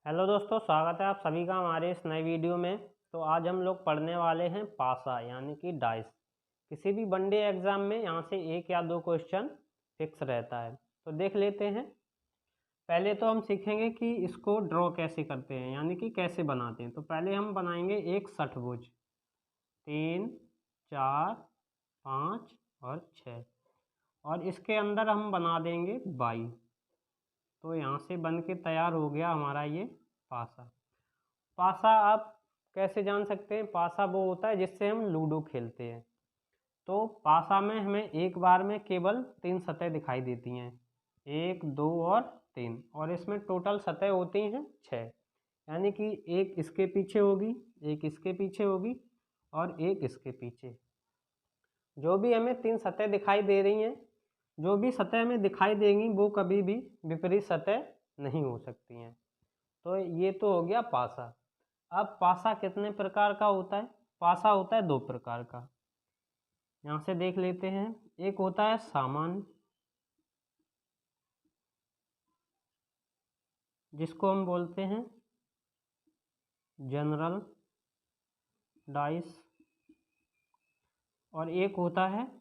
Hello दोस्तों, स्वागत है आप सभी का हमारे इस नए वीडियो में। तो आज हम लोग पढ़ने वाले हैं पासा यानी कि डाइस। किसी भी वनडे एग्ज़ाम में यहाँ से एक या दो क्वेश्चन फिक्स रहता है। तो देख लेते हैं। पहले तो हम सीखेंगे कि इसको ड्रॉ कैसे करते हैं यानी कि कैसे बनाते हैं। तो पहले हम बनाएंगे एक षटभुज 3, 4, 5 और 6 और इसके अंदर हम बना देंगे 22। तो यहाँ से बन के तैयार हो गया हमारा ये पासा। पासा आप कैसे जान सकते हैं? पासा वो होता है जिससे हम लूडो खेलते हैं। तो पासा में हमें एक बार में केवल 3 सतह दिखाई देती हैं, 1, 2 और 3, और इसमें टोटल सतह होती हैं 6। यानी कि एक इसके पीछे होगी, एक इसके पीछे होगी और एक इसके पीछे। जो भी हमें 3 सतह दिखाई दे रही हैं, जो भी सतह में दिखाई देंगी वो कभी भी विपरीत सतह नहीं हो सकती हैं। तो ये तो हो गया पासा। अब पासा कितने प्रकार का होता है? पासा होता है 2 प्रकार का। यहाँ से देख लेते हैं। एक होता है सामान्य, जिसको हम बोलते हैं जनरल डाइस, और एक होता है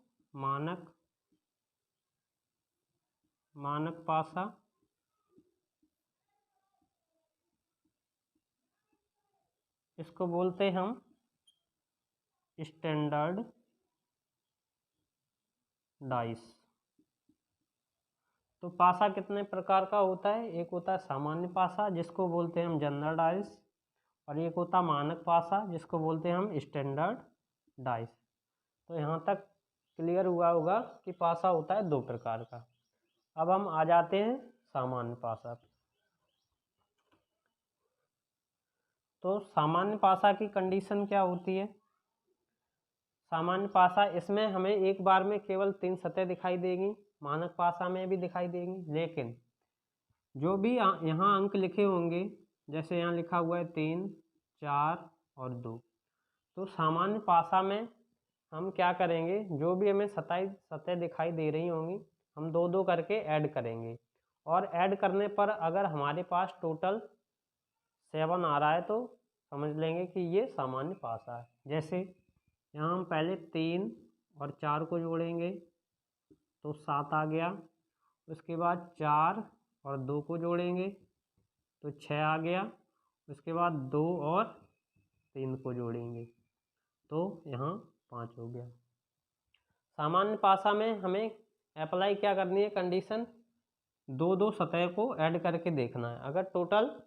मानक पासा, इसको बोलते हैं हम स्टैंडर्ड डाइस। तो पासा कितने प्रकार का होता है? एक होता है सामान्य पासा, जिसको बोलते हैं हम जनरल डाइस, और एक होता है मानक पासा, जिसको बोलते हैं हम स्टैंडर्ड डाइस। तो यहाँ तक क्लियर हुआ होगा कि पासा होता है 2 प्रकार का। अब हम आ जाते हैं सामान्य पासा पे। तो सामान्य पासा की कंडीशन क्या होती है? सामान्य पासा, इसमें हमें एक बार में केवल 3 सतह दिखाई देगी, मानक पासा में भी दिखाई देंगी, लेकिन जो भी यहाँ अंक लिखे होंगे, जैसे यहाँ लिखा हुआ है 3, 4 और 2, तो सामान्य पासा में हम क्या करेंगे, जो भी हमें सतह दिखाई दे रही होंगी, हम 2-2 करके ऐड करेंगे। और ऐड करने पर अगर हमारे पास टोटल 7 आ रहा है तो समझ लेंगे कि ये सामान्य पासा है। जैसे यहाँ हम पहले 3 और 4 को जोड़ेंगे तो 7 आ गया। उसके बाद 4 और 2 को जोड़ेंगे तो 6 आ गया। उसके बाद 2 और 3 को जोड़ेंगे तो यहाँ 5 हो गया। सामान्य पासा में हमें अप्लाई क्या करनी है कंडीशन? 2-2 सतह को ऐड करके देखना है। अगर टोटल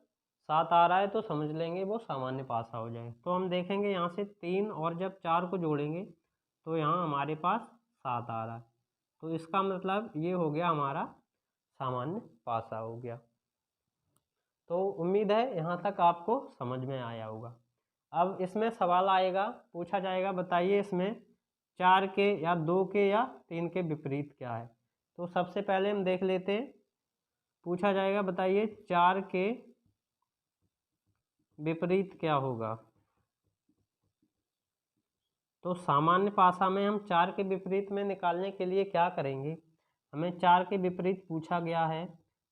7 आ रहा है तो समझ लेंगे वो सामान्य पासा हो जाए। तो हम देखेंगे यहाँ से 3 और जब 4 को जोड़ेंगे तो यहाँ हमारे पास 7 आ रहा है। तो इसका मतलब ये हो गया हमारा सामान्य पासा हो गया। तो उम्मीद है यहाँ तक आपको समझ में आया होगा। अब इसमें सवाल आएगा, पूछा जाएगा बताइए इसमें 4 के या 2 के या 3 के विपरीत क्या है। तो सबसे पहले हम देख लेते हैं। पूछा जाएगा बताइए 4 के विपरीत क्या होगा। तो सामान्य पासा में हम 4 के विपरीत में निकालने के लिए क्या करेंगे? हमें 4 के विपरीत पूछा गया है,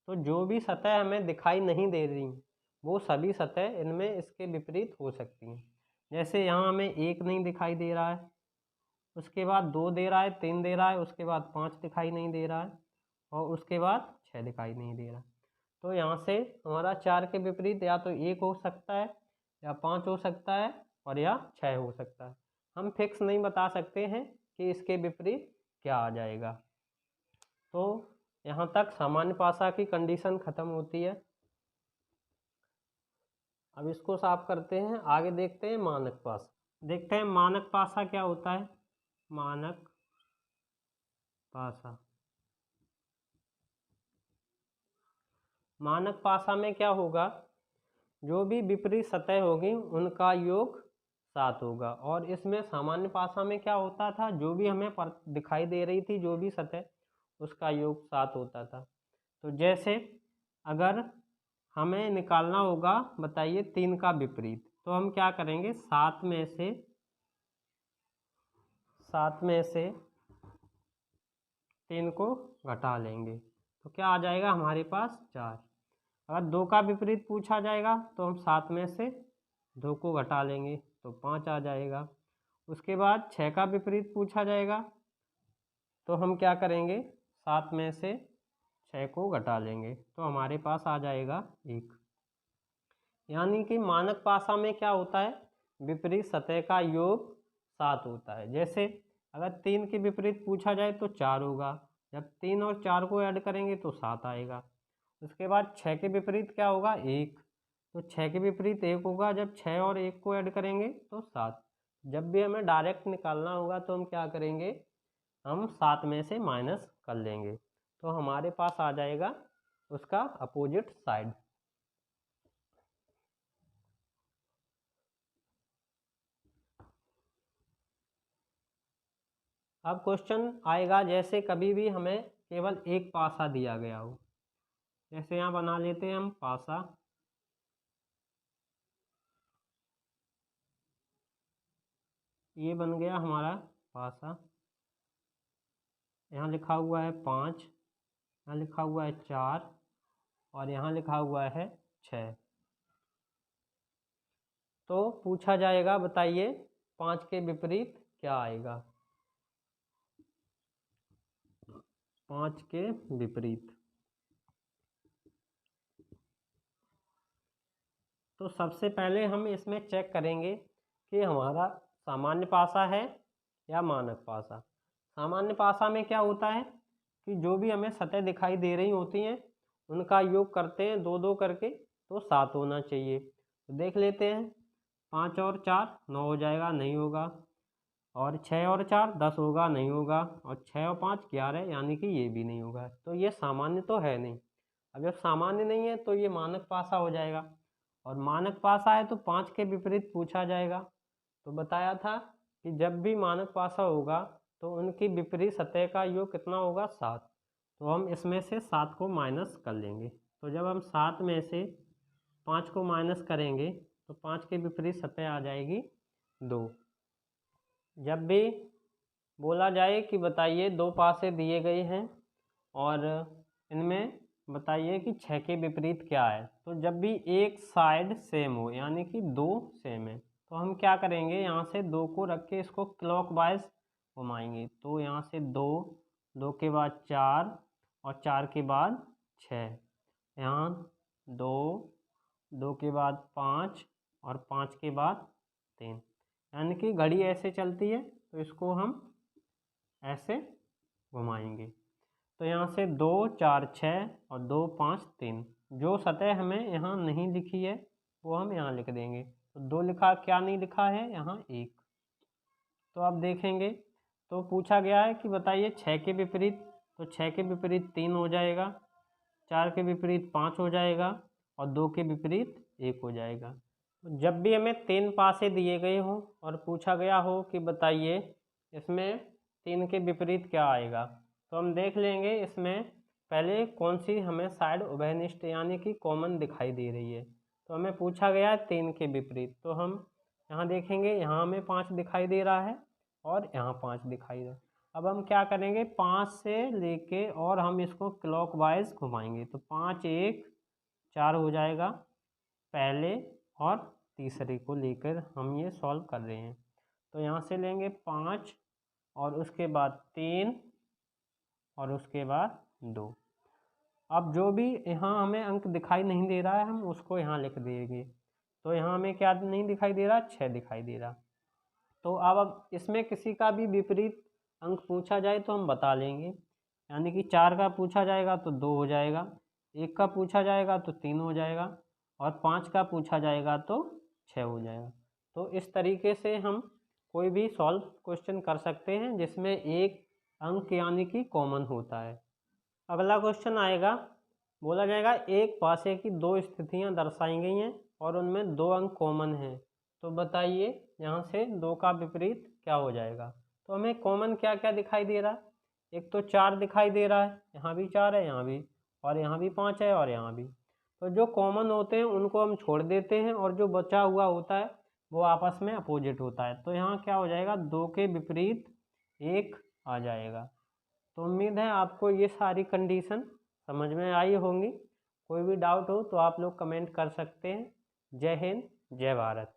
तो जो भी सतह हमें दिखाई नहीं दे रही वो सभी सतह इनमें इसके विपरीत हो सकती हैं। जैसे यहाँ हमें 1 नहीं दिखाई दे रहा है, उसके बाद 2 दे रहा है, 3 दे रहा है, उसके बाद 5 दिखाई नहीं दे रहा है, और उसके बाद 6 दिखाई नहीं दे रहा। तो यहाँ से हमारा 4 के विपरीत या तो 1 हो सकता है, या 5 हो सकता है, और या 6 हो सकता है। हम फिक्स नहीं बता सकते हैं कि इसके विपरीत क्या आ जाएगा। तो यहाँ तक सामान्य पासा की कंडीशन खत्म होती है। अब इसको साफ करते हैं, आगे देखते हैं मानक पासा। देखते हैं मानक पासा क्या होता है। मानक पासा, मानक पासा में क्या होगा? जो भी विपरीत सतह होगी उनका योग 7 होगा। और इसमें सामान्य पासा में क्या होता था? जो भी हमें दिखाई दे रही थी जो भी सतह, उसका योग 7 होता था। तो जैसे अगर हमें निकालना होगा बताइए 3 का विपरीत, तो हम क्या करेंगे? 7 में से 3 को घटा लेंगे तो क्या आ जाएगा हमारे पास? 4। अगर 2 का विपरीत पूछा जाएगा तो हम 7 में से 2 को घटा लेंगे तो 5 आ जाएगा। उसके बाद 6 का विपरीत पूछा जाएगा तो हम क्या करेंगे, 7 में से 6 को घटा लेंगे तो हमारे पास आ जाएगा 1। यानी कि मानक पासा में क्या होता है, विपरीत सतह का योग 7 होता है। जैसे अगर 3 के विपरीत पूछा जाए तो 4 होगा, जब 3 और 4 को ऐड करेंगे तो 7 आएगा। उसके बाद 6 के विपरीत क्या होगा, 1, तो 6 के विपरीत 1 होगा, जब 6 और 1 को ऐड करेंगे तो 7। जब भी हमें डायरेक्ट निकालना होगा तो हम क्या करेंगे, हम 7 में से माइनस कर लेंगे तो हमारे पास आ जाएगा उसका अपोजिट साइड। अब क्वेश्चन आएगा जैसे कभी भी हमें केवल एक पासा दिया गया हो, जैसे यहाँ बना लेते हैं हम पासा, ये बन गया हमारा पासा। यहाँ लिखा हुआ है 5, यहाँ लिखा हुआ है 4 और यहाँ लिखा हुआ है 6। तो पूछा जाएगा बताइए 5 के विपरीत क्या आएगा, 5 के विपरीत। तो सबसे पहले हम इसमें चेक करेंगे कि हमारा सामान्य पासा है या मानक पासा। सामान्य पासा में क्या होता है कि जो भी हमें सतह दिखाई दे रही होती हैं उनका योग करते हैं 2 2 करके तो 7 होना चाहिए। तो देख लेते हैं, 5 और 4 9 हो जाएगा, नहीं होगा। और 6 और 4 10 होगा, नहीं होगा। और 6 और 5 11, यानी कि ये भी नहीं होगा। तो ये सामान्य तो है नहीं। अब जब सामान्य नहीं है तो ये मानक पासा हो जाएगा। और मानक पासा है तो 5 के विपरीत पूछा जाएगा। तो बताया था कि जब भी मानक पासा होगा तो उनकी विपरीत सतह का योग कितना होगा, 7। तो हम इसमें से 7 को माइनस कर लेंगे। तो जब हम 7 में से 5 को माइनस करेंगे तो 5 के विपरीत सतह आ जाएगी 2। जब भी बोला जाए कि बताइए 2 पासे दिए गए हैं और इनमें बताइए कि 6 के विपरीत क्या है, तो जब भी एक साइड सेम हो यानी कि 2 सेम है तो हम क्या करेंगे, यहाँ से 2 को रख के इसको क्लॉकवाइज घुमाएंगे। तो यहाँ से 2, 2 के बाद 4 और 4 के बाद 6, यहाँ 2, 2 के बाद 5 और 5 के बाद 3, यानी कि घड़ी ऐसे चलती है तो इसको हम ऐसे घुमाएंगे। तो यहाँ से 2 4 6 और 2 5 3, जो सतह हमें यहाँ नहीं लिखी है वो हम यहाँ लिख देंगे। तो 2 लिखा, क्या नहीं लिखा है यहाँ 1। तो अब देखेंगे तो पूछा गया है कि बताइए 6 के विपरीत, तो 6 के विपरीत 3 हो जाएगा, 4 के विपरीत 5 हो जाएगा और 2 के विपरीत 1 हो जाएगा। जब भी हमें 3 पासे दिए गए हों और पूछा गया हो कि बताइए इसमें 3 के विपरीत क्या आएगा, तो हम देख लेंगे इसमें पहले कौन सी हमें साइड उभयनिष्ठ यानी कि कॉमन दिखाई दे रही है। तो हमें पूछा गया है 3 के विपरीत, तो हम यहाँ देखेंगे, यहाँ हमें 5 दिखाई दे रहा है और यहाँ 5 दिखाई दे रहा है। अब हम क्या करेंगे, 5 से लेके और हम इसको क्लॉकवाइज घुमाएंगे। तो 5 1 4 हो जाएगा पहले और तीसरे को लेकर हम ये सॉल्व कर रहे हैं। तो यहाँ से लेंगे 5 और उसके बाद 3 और उसके बाद 2। अब जो भी यहाँ हमें अंक दिखाई नहीं दे रहा है हम उसको यहाँ लिख देंगे। तो यहाँ हमें क्या नहीं दिखाई दे रहा, 6 दिखाई दे रहा। तो अब इसमें किसी का भी विपरीत अंक पूछा जाए तो हम बता लेंगे, यानी कि 4 का पूछा जाएगा तो 2 हो जाएगा, 1 का पूछा जाएगा तो 3 हो जाएगा और 5 का पूछा जाएगा तो 6 हो जाएगा। तो इस तरीके से हम कोई भी सॉल्व क्वेश्चन कर सकते हैं जिसमें एक अंक यानी कि कॉमन होता है। अगला क्वेश्चन आएगा, बोला जाएगा एक पासे की 2 स्थितियां दर्शाई गई हैं और उनमें 2 अंक कॉमन हैं। तो बताइए यहाँ से 2 का विपरीत क्या हो जाएगा। तो हमें कॉमन क्या क्या दिखाई दे रहा है, एक तो 4 दिखाई दे रहा है, यहाँ भी 4 है, यहाँ भी, और यहाँ भी 5 है और यहाँ भी। तो जो कॉमन होते हैं उनको हम छोड़ देते हैं और जो बचा हुआ होता है वो आपस में अपोजिट होता है। तो यहाँ क्या हो जाएगा, 2 के विपरीत 1 आ जाएगा। तो उम्मीद है आपको ये सारी कंडीशन समझ में आई होंगी। कोई भी डाउट हो तो आप लोग कमेंट कर सकते हैं। जय हिंद, जय भारत।